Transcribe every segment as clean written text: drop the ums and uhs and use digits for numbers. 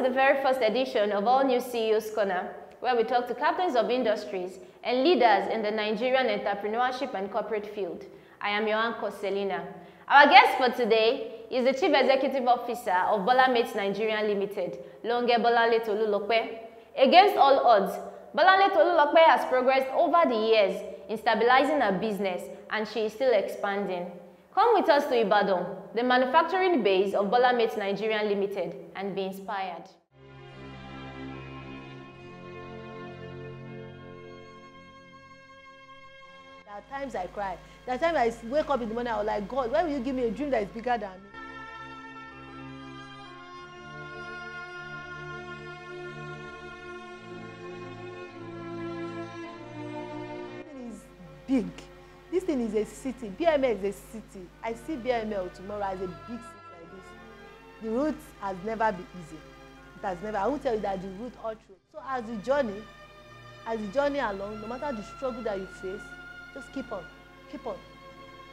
to the very first edition of All New CEO's Corner, where we talk to captains of industries and leaders in the Nigerian entrepreneurship and corporate field. I am your anchor, Selina. Our guest for today is the Chief Executive Officer of Bolanle Nigerian Limited, Longe Bolanle Tolulope. Against all odds, Bolanle Tolulope has progressed over the years in stabilizing her business, and she is still expanding. Come with us to Ibadan, the manufacturing base of Bolanle Nigerian Limited, and be inspired. There are times I cry. There are times I wake up in the morning, I was like, God, why will you give me a dream that is bigger than me? Big. This thing is a city. BML is a city. I see BML tomorrow as a big city like this. The route has never been easy. It has never. I won't tell you that the route all through. So as the journey along, no matter the struggle that you face, just keep on. Keep on.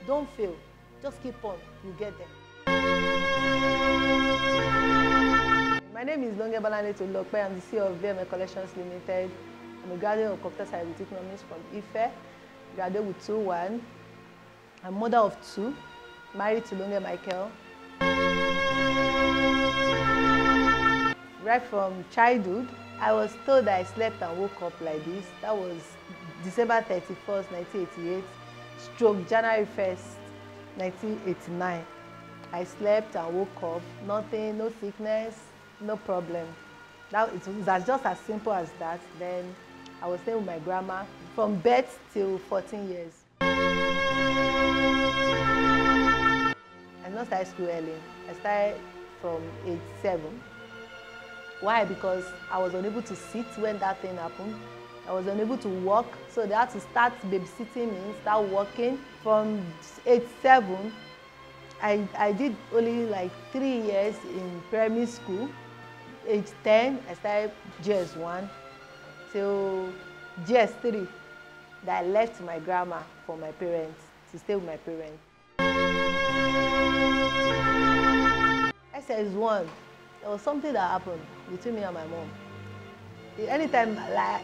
Don't fail. Just keep on. You get there. My name is Longe Bolanle Tolulope. I'm the CEO of BML Collections Limited. I'm a graduate of computer science with economics from Ife. Graduate with 2-1. I'm mother of 2, married to Longe Michael. Right from childhood, I was told that I slept and woke up like this. That was December 31st, 1988, stroke January 1st, 1989. I slept and woke up, nothing, no sickness, no problem. It was just as simple as that. Then I was staying with my grandma from birth till 14 years. I did not start school early. I started from age 7. Why? Because I was unable to sit when that thing happened. I was unable to walk, so they had to start babysitting me, start walking. From age 7, I did only like 3 years in primary school. Age 10, I started GS1 till GS3. That I left my grandma for my parents, to stay with my parents. SS1, there was something that happened between me and my mom. Anytime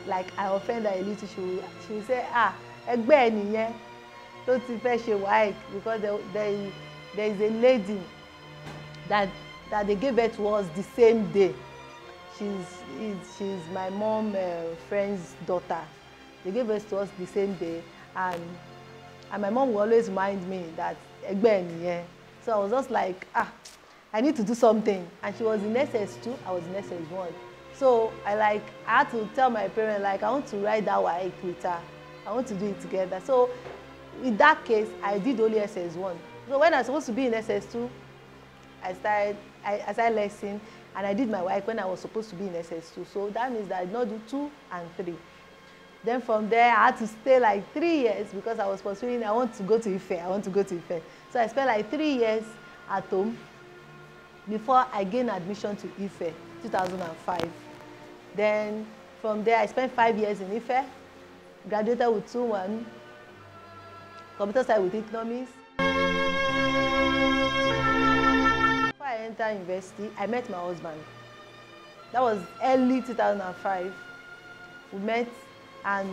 like I offend her a little, she would say, ẹgbẹ́ ẹ nìyẹn tó ti fẹ́ ṣe WAEC, because there is a lady that they gave birth to us the same day. She's my mom's friend's daughter. They gave birth to us the same day, and my mom will always remind me that ẹgbẹ́ ẹ nìyẹn. So I was just like, I need to do something. And she was in SS2, I was in SS1. So I had to tell my parents, like, I want to write that WAEC with her. I want to do it together. So in that case, I did only SS1. So when I was supposed to be in SS2, I started lesson, and I did my WAEC when I was supposed to be in SS2. So that means that I did not do 2 and 3. Then from there, I had to stay like 3 years because I was pursuing, I want to go to Ife. So I spent like 3 years at home before I gained admission to Ife, 2005. Then from there, I spent 5 years in Ife, graduated with 2-1, computer science with economics. Before I entered university, I met my husband. That was early 2005. We met and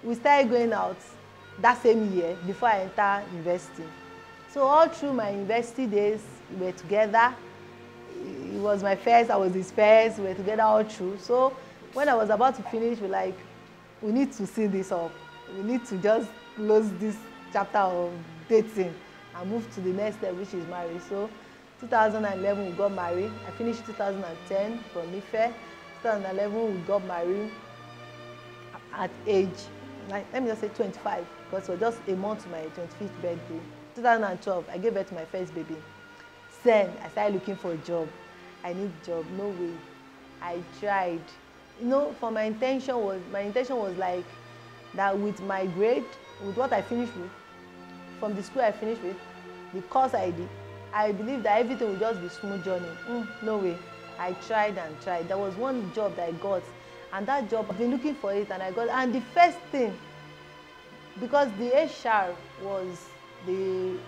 we started going out that same year before I entered university. So all through my university days, we were together. It was my first, I was his first, we were together all through. So when I was about to finish, we need to see this up. We need to just close this chapter of dating and move to the next step, which is marriage. So 2011, we got married. I finished 2010 from Ife. 2011, we got married at age, let me just say 25, because it was just a month to my 25th birthday. 2012, I gave birth to my first baby. Then I started looking for a job. I need a job, no way. I tried. You know, for my intention was like that with my grade, with what I finished with, from the school I finished with, the course I did, I believed that everything would just be smooth journey. No way. I tried and tried. There was one job that I got, and that job, I've been looking for it, and I got, and the first thing, because the HR was the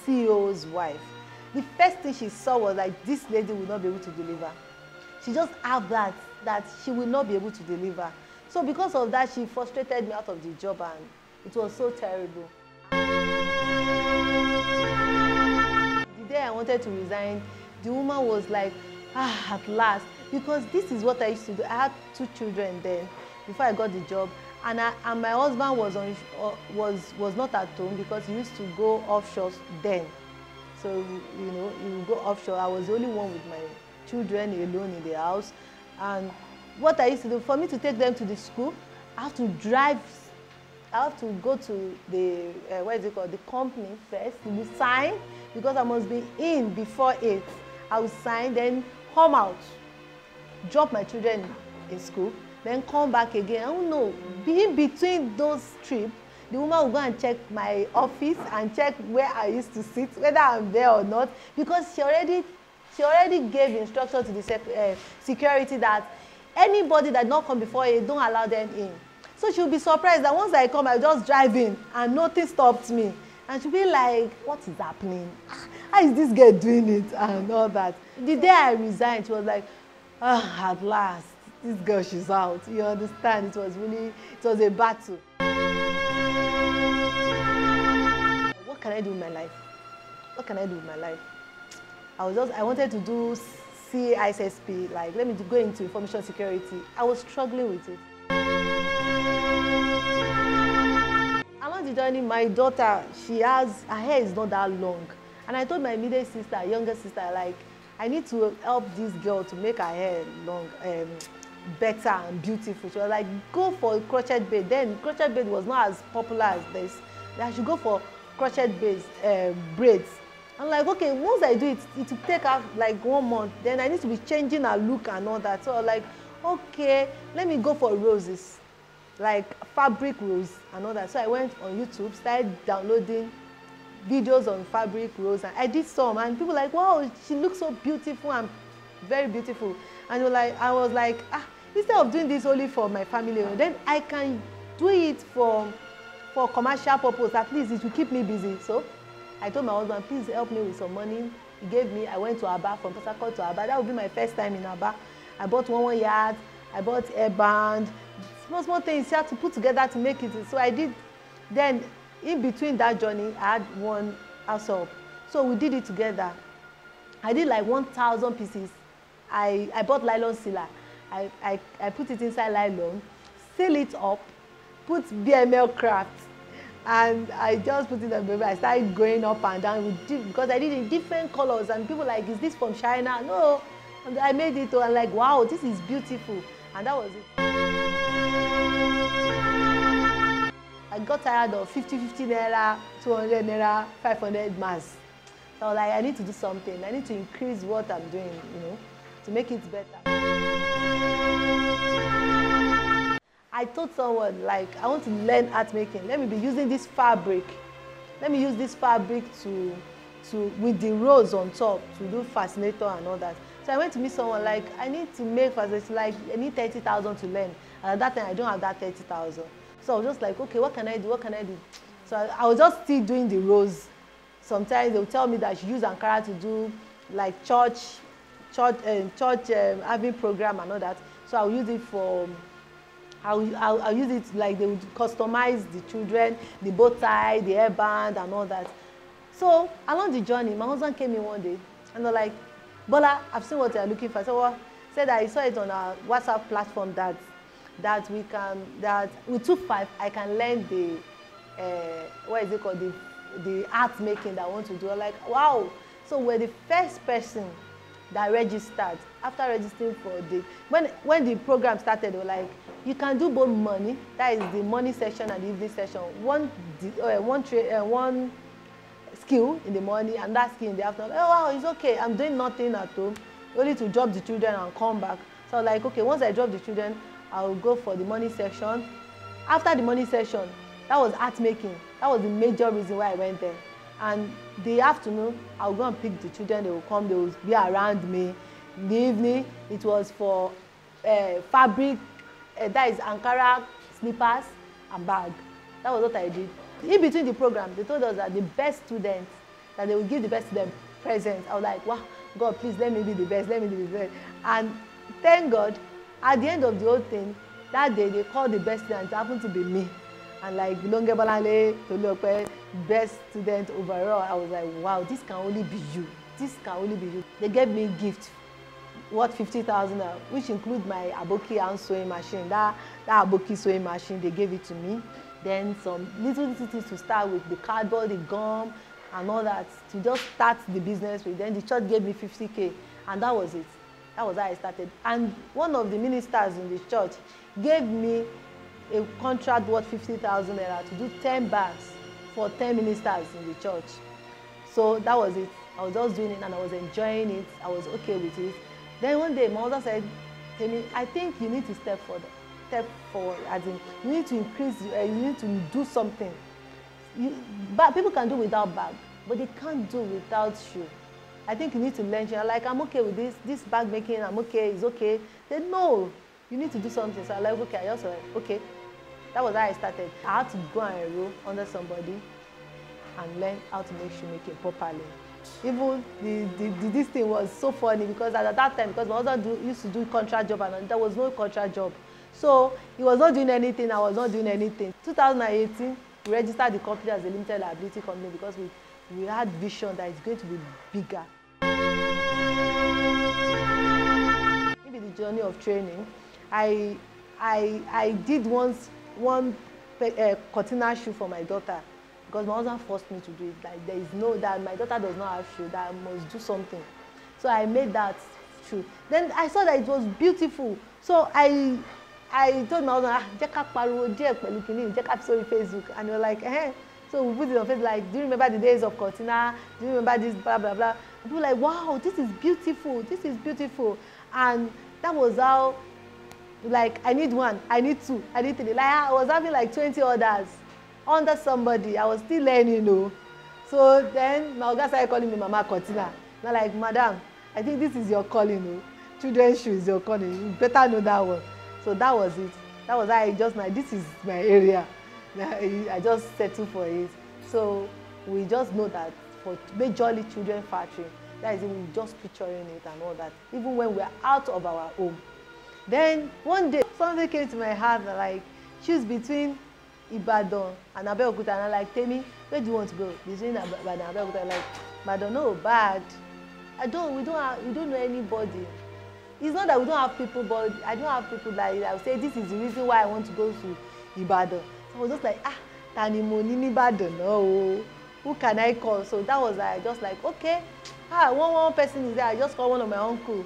CEO's wife, the first thing she saw was like, this lady will not be able to deliver. she just have that she will not be able to deliver. So because of that, she frustrated me out of the job, and it was so terrible. The day I wanted to resign, the woman was like, at last, because this is what I used to do. I had 2 children then before I got the job, and my husband was not at home because he used to go offshore then. So you know, he would go offshore. I was the only one with my children alone in the house, and what I used to do, for me to take them to the school, I have to drive. I have to go to the the company first to sign, because I must be in before 8. I will sign, then come out, drop my children in school, then come back again. I don't know. In between those trips, the woman will go and check my office and check where I used to sit, whether I'm there or not, because she already gave instruction to the security that anybody that not come before 8, don't allow them in. So she'll be surprised that once I come, I just drive in and nothing stopped me. And she'll be like, what is happening? How is this girl doing it? And all that. The day I resigned, she was like, at last, this girl, she's out. You understand? It was a battle. What can I do with my life? What can I do with my life? I wanted to do CISSP, like, let me go into information security. I was struggling with it. Along the journey, my daughter, her hair is not that long. And I told my middle sister, younger sister, like, I need to help this girl to make her hair long, better and beautiful. She was like, go for crochet braid. Then crochet braid was not as popular as this. I should go for crochet braids. I'm like, okay, once I do it, it will take out like 1 month. Then I need to be changing her look and all that. So I'm like, okay, let me go for roses, like fabric rose and all that. So I went on YouTube, started downloading videos on fabric rose, and I did some, and people were like, wow, she looks so beautiful and very beautiful. And I was like, instead of doing this only for my family, then I can do it for commercial purpose. At least it will keep me busy. So I told my husband, please help me with some money. He gave me. I went to Aba, from Port Harcourt to Aba. That would be my first time in Aba. I bought one yard. I bought airband, small things you have to put together to make it. So I did. Then in between that journey, I had one house help. So we did it together. I did like 1,000 pieces. I bought nylon sealer. I put it inside nylon, seal it up, put BML craft, and I just put it on the paper. I started going up and down because I did it in different colors, and people like, is this from China? No, and I made it. I'm like, wow, this is beautiful, and that was it. I got tired of 50 naira, 200 naira, 500 mass. So I was like, I need to do something. I need to increase what I'm doing, to make it better. I told someone, like, I want to learn art making. Let me be using this fabric. Let me use this fabric with the rose on top to do fascinator and all that. So I went to meet someone, like, I need to make fascinator, like, I need 30,000 to learn. And at that time, I don't have that 30,000. So I was just like, okay, what can I do? What can I do? So I was just still doing the rose. Sometimes they'll tell me that I should use Ankara to do like church having program and all that. So I'll use it for, I'll use it like they would customize the children, the bow tie, the hairband and all that. So along the journey, my husband came in one day and they're like, Bola, I've seen what you're looking for. So said I saw it on our WhatsApp platform that with 2.5 I can learn the the art making that I want to do. I'm like, wow. So we're the first person that registered. After registering for when the program started, they were like, you can do both money, that is the morning session and the evening session, one skill in the morning and that skill in the afternoon. Oh wow, it's okay, I'm doing nothing at home, only to drop the children and come back. So I was like, okay, once I drop the children, I'll go for the morning section. After the morning session, that was art making. That was the major reason why I went there. And the afternoon, I'll go and pick the children. They will come, they will be around me. In the evening, it was for fabric, that is Ankara slippers and bag. That was what I did. In between the program, they told us that the best students, that they will give the best student presents. I was like, wow, God, please let me be the best, let me be the best. And thank God, at the end of the whole thing, that day they called the best student. It happened to be me. And like Longe Bolanle Tolulope, best student overall. I was like, wow, this can only be you. This can only be you. They gave me a gift worth 50,000, which include my aboki and sewing machine. That aboki sewing machine, they gave it to me. Then some little things to start with, the cardboard, the gum, and all that, to just start the business with. Then the church gave me 50K, and that was it. That was how I started. And one of the ministers in the church gave me a contract worth 50,000 naira to do 10 bags for 10 ministers in the church. So that was it. I was just doing it and I was enjoying it. I was okay with it. Then one day my mother said, Temi, I think you need to step forward, as in you need to increase, you need to do something. But people can do without bag, but they can't do without shoe. I think you need to learn. You're like, I'm okay with this bag making, I'm okay, it's okay. They no, you need to do something. So I'm like, okay, I just like, okay. That was how I started. I had to go and enroll under somebody and learn how to make shoemaking properly. Even this thing was so funny because at that time, because my husband used to do contract job and there was no contract job. So he was not doing anything, I was not doing anything. 2018, we registered the company as a limited liability company because we had vision that it's going to be bigger. Maybe the journey of training, I did one cortina shoe for my daughter because my husband forced me to do it. Like there is no, that my daughter does not have shoe, that I must do something. So I made that shoe. Then I saw that it was beautiful. So I told my husband, Jeka pariwo díẹ̀ pẹ̀lú kini, Jeka on Facebook, and you're like, eh. So we put it on Facebook, like, do you remember the days of cortina? Do you remember this, blah, blah, blah. And people were like, wow, this is beautiful, this is beautiful. And that was how, like, I need one, I need two, I need three. Like, I was having like 20 orders under somebody. I was still learning, you know. So then my oga started calling me Mama Cortina. And I'm like, madam, I think this is your calling, you know. Children's shoe is your calling. You better know that one. So that was it. That was how I just, like, this is my area. I just settled for it. So we just know that for majorly children factory, that is, we just picturing it and all that, even when we're out of our home. Then one day, something came to my heart, like, choose between Ibadan and Abeokuta, and I'm like, Temi, where do you want to go? Between Ibadan and Abeokuta, like, Ibadan, no, bad. We don't know anybody. It's not that we don't have people, but I don't have people like, I would say this is the reason why I want to go to Ibadan. So I was just like, tani mo ní ní Ibadan, no, who can I call? So that was like, just like, okay, one person is there. I just called one of my uncle,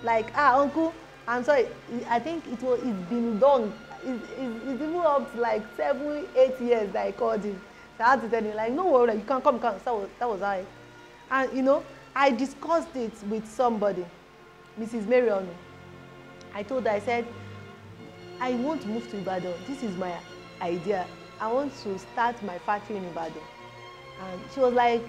like, uncle, I'm sorry, I think it's been done. It's even up to like 7-8 years that I called him. So I had to tell him, like, no worry, you can come. So that was I. And you know, I discussed it with somebody, Mrs. Mary Onu. I told her, I said, I want to move to Ibadan. This is my idea. I want to start my factory in Ibadan. And she was like,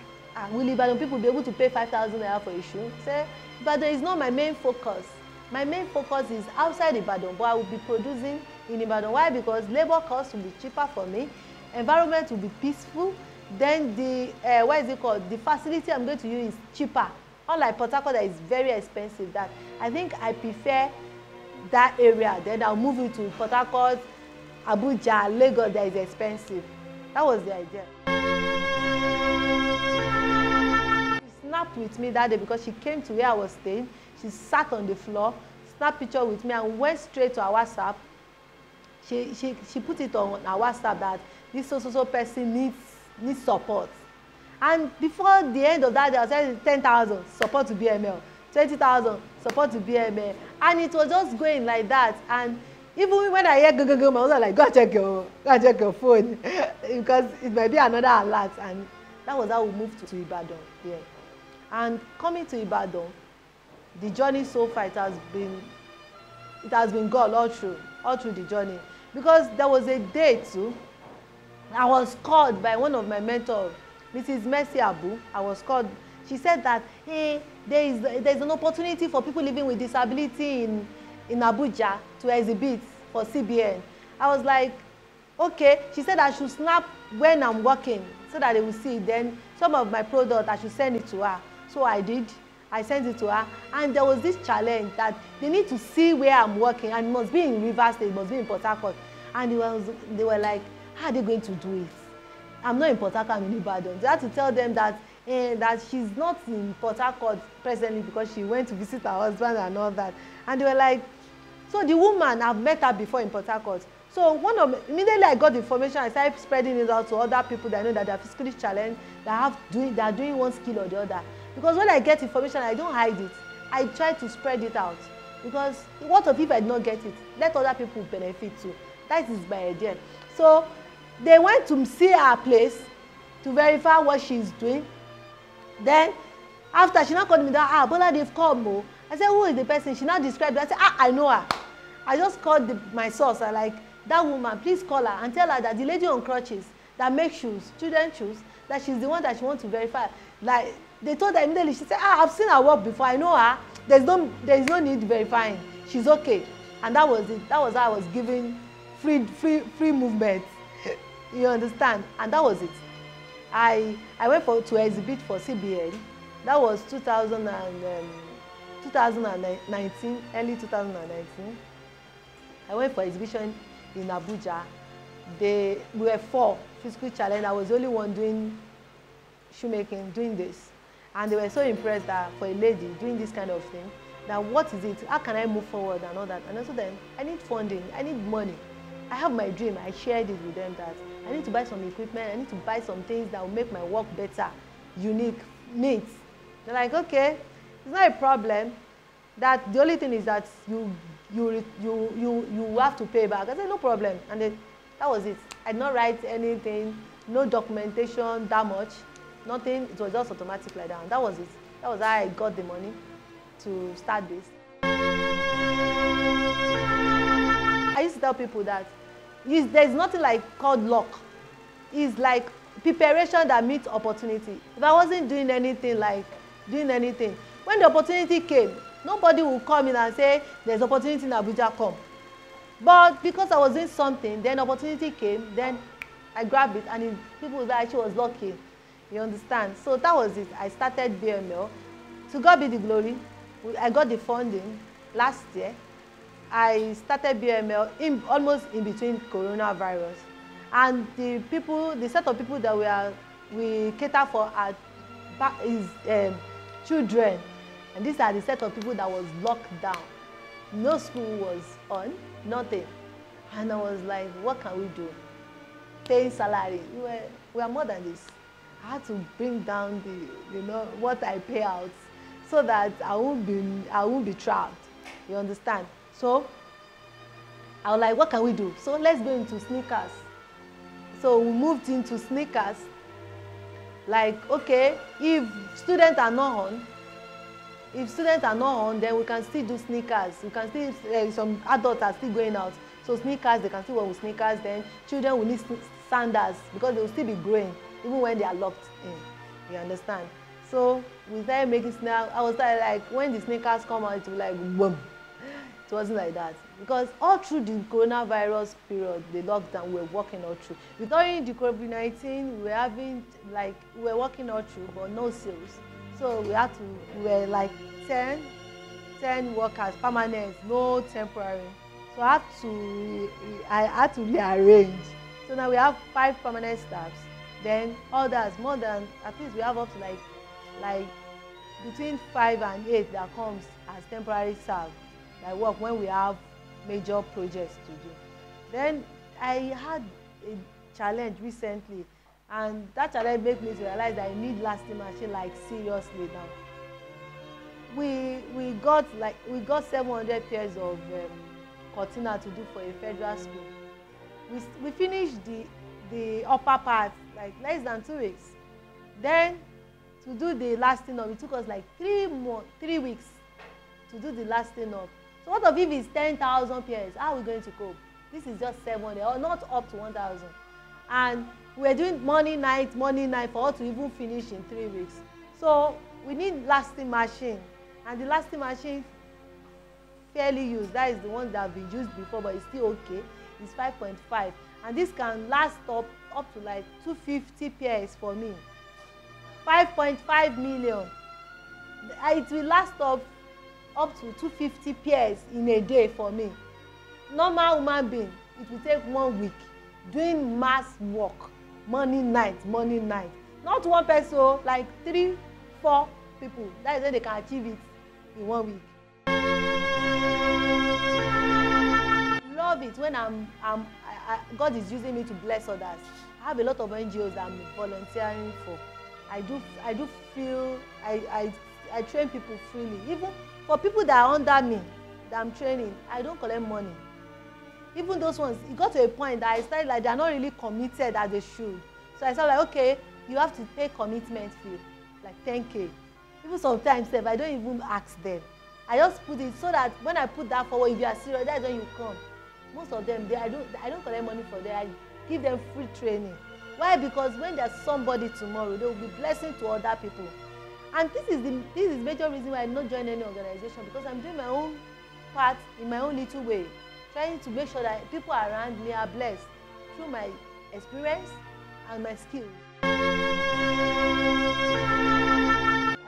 will Ibadan people be able to pay 5,000 naira for a shoe? I said, Ibadan is not my main focus. My main focus is outside Ibadan, but I will be producing in Ibadan. Why? Because labor costs will be cheaper for me, environment will be peaceful, then the the facility I'm going to use is cheaper. Unlike Port Harcourt that is very expensive. That I think I prefer that area. Then I'll move it to Port Harcourt, Abuja, Lagos that is expensive. That was the idea. She snapped with me that day because she came to where I was staying. She sat on the floor, snapped picture with me, and went straight to our WhatsApp. She put it on our WhatsApp that this so person needs support. And before the end of that day, I said 10,000 support to BML, 20,000 support to BML, and it was just going like that. And even when I hear go, my husband like, go and check your phone because it might be another alert. And that was how we moved to Ibadan. Yeah. And coming to Ibadan, the journey so far it has been God all through the journey, because there was a day too I was called by one of my mentors, Mrs. Mercy Abu. I was called. She said that, hey, there's an opportunity for people living with disability in Abuja to exhibit for CBN. I was like, okay. She said I should snap when I'm working so that they will see. Then some of my product, I should send it to her. So I did. I sent it to her, and there was this challenge that they need to see where I'm working, and it must be in Rivers State, it must be in Port Harcourt. And they were like, how are they going to do it? I'm not in Port Harcourt, I'm in Ibadan. They had to tell them that that she's not in Port Harcourt presently because she went to visit her husband and all that. And they were like, so the woman, I've met her before in Port Harcourt. So immediately I got the information, I started spreading it out to other people that I know that they are physically challenged, that are doing one skill or the other. Because when I get information, I don't hide it. I try to spread it out. Because what if I did not get it? Let other people benefit too. That is my idea. So they went to see her place to verify what she's doing. Then after, she now called me that, Bola, they've come. Oh. I said, who is the person? She now described it. I said, I know her. I just called my source. I like, that woman, please call her and tell her that the lady on crutches that makes shoes, children's shoes, that she's the one that she wants to verify. Like, they told her immediately. She said, I've seen her work before. I know her. There is no need verifying. She's okay. And that was it. That was how I was giving free movement. You understand? And that was it. I went to exhibit for CBN. That was 2019, early 2019. I went for exhibition in Abuja. We were 4 physically challenged. I was the only one doing shoemaking, doing this. And they were so impressed that for a lady doing this kind of thing, that what is it? How can I move forward and all that? And also then, I need funding, I need money. I have my dream. I shared it with them that I need to buy some equipment, I need to buy some things that will make my work better, unique, neat. They're like, okay, it's not a problem. That the only thing is that you have to pay back. I said, no problem. And then, that was it. I did not write anything, no documentation that much, nothing. It was just automatic like that. And that was it. That was how I got the money to start this. I used to tell people that there's nothing called luck. It's like preparation that meets opportunity. If I wasn't doing anything, when the opportunity came, nobody will come in and say, there's opportunity in Abuja, come. But because I was doing something, then opportunity came, then I grabbed it, and people said she was lucky. You understand? So that was it. I started BML. To God be the glory. I got the funding last year. I started BML almost in between coronavirus. And the set of people that we cater for is children. And these are the set of people that was locked down. No school was on, nothing. And I was like, what can we do? Paying salary. We are more than this. I had to bring down what I pay out so that I won't be trapped. You understand? So I was like, what can we do? So let's go into sneakers. So we moved into sneakers. Like, okay, if students are not on, then we can still do sneakers. We can still, some adults are still going out. So sneakers, they can still wear with sneakers. Then children will need sandals because they will still be growing even when they are locked in. You understand? So we started making sneakers. I was like, when the sneakers come out, it will be like, boom. It wasn't like that. Because all through the coronavirus period, the lockdown, we were working all through. During the COVID-19, we were working all through, but no sales. So we were like 10 workers, permanent, no temporary. So I had to rearrange. So now we have 5 permanent staffs. Then others, more than, at least we have up to like between 5 and 8 that comes as temporary staff. I work when we have major projects to do. Then I had a challenge recently, and that challenge made me realize that I need lasting machine seriously now. We got 700 pairs of cortina to do for a federal school. We finished the upper part less than 2 weeks. Then to do the lasting up, it took us 3 weeks to do the lasting up. So what if it's 10,000 pairs? How are we going to cope? This is just 700, or not up to 1,000. And we're doing morning, night for us to even finish in 3 weeks. So we need lasting machine. And the lasting machine, fairly used, that is the one that have been used before, but it's still okay. It's 5.5. And this can last up to 250 pairs for me. 5.5 million. it will last up to 250 pairs in a day for me. Normal human being, it will take 1 week doing mass work, morning night. Not one person, like 3-4 people. That is when they can achieve it in 1 week. Love it when God is using me to bless others. I have a lot of NGOs I'm volunteering for. I do feel I train people freely. Even for people that are under me that I'm training, I don't collect money. Even those ones, it got to a point that I started like they're not really committed as they should. So I started like, okay, you have to pay commitment fee, like 10K. Even sometimes I don't even ask them. I just put it so that when I put that forward, if you are serious, that's when you come. Most of them, I don't collect money for them. I give them free training. Why? Because when there's somebody tomorrow, they will be blessing to other people. And this is the major reason why I'm not joining any organization, because I'm doing my own part in my own little way, trying to make sure that people around me are blessed through my experience and my skills. I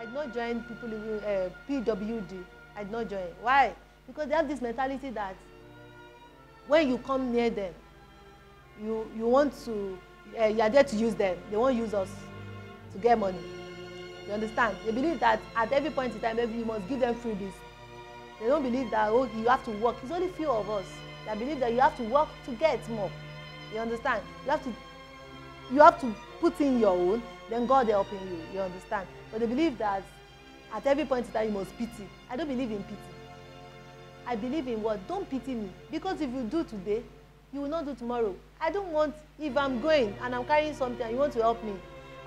did not join people living PWD. I did not join. Why? Because they have this mentality that when you come near them, you want to, you are there to use them. They won't use us to get money. You understand? They believe that at every point in time, you must give them freebies. They don't believe that, oh, you have to work. It's only few of us that believe that you have to work to get more. You understand? You have to put in your own, then God helping you. You understand? But they believe that at every point in time, you must pity. I don't believe in pity. I believe in what? Don't pity me. Because if you do today, you will not do tomorrow. I don't want, if I'm going and I'm carrying something and you want to help me,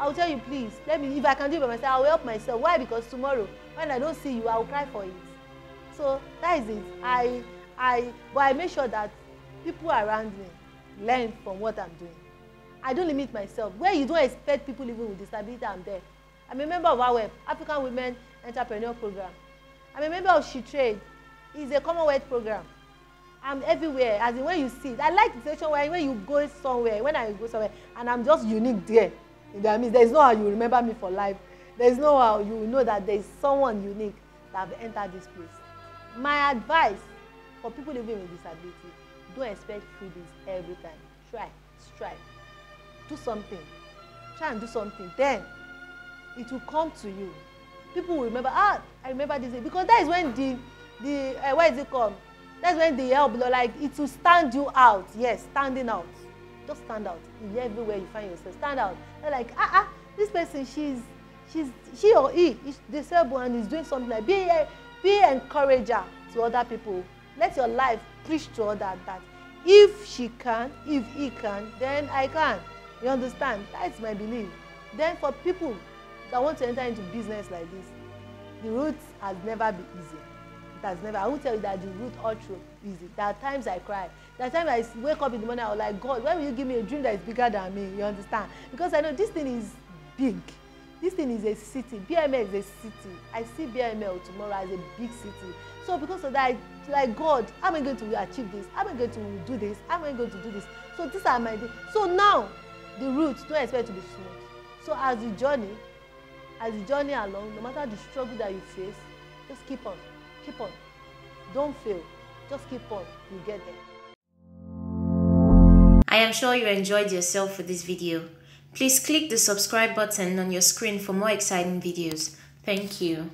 I will tell you, please, if I can do it by myself, I will help myself. Why? Because tomorrow, when I don't see you, I will cry for it. So that is it. But I make sure that people around me learn from what I'm doing. I don't limit myself. Where you don't expect people living with disability, I'm there. I'm a member of AWEP, African Women Entrepreneur Program. I'm a member of She Trade. It's a Commonwealth program. I'm everywhere, as in when you see it. I like the situation where when you go somewhere, when I go somewhere, and I'm just unique there. There's no how you remember me for life. There's no how you know that there's someone unique that have entered this place. My advice for people living with disability, don't expect freebies every time. Try, strive, do something. Try and do something. Then it will come to you. People will remember, I remember this day. Because that is when what is it called? That's when the help, like, it will stand you out. Yes, standing out. Just stand out in everywhere you find yourself. Stand out. They're like, this person, she or he is disabled and is doing something. Like, be encourager to other people. Let your life preach to others that if she can, if he can, then I can. You understand? That's my belief. Then for people that want to enter into business like this, the route has never been easy. It has never. I won't tell you that the route all through easy. There are times I cry. There are times I wake up in the morning, I was like, God, why will you give me a dream that is bigger than me? You understand? Because I know this thing is big. This thing is a city. BML is a city. I see BML tomorrow as a big city. So because of that, like, God, how am I going to achieve this? How am I going to do this? How am I going to do this? So these are my things. So now, the route, don't expect to be smooth. So as the journey along, no matter the struggle that you face, just keep on. Keep on. Don't fail. Just keep on. You get there. I am sure you enjoyed yourself with this video. Please click the subscribe button on your screen for more exciting videos. Thank you.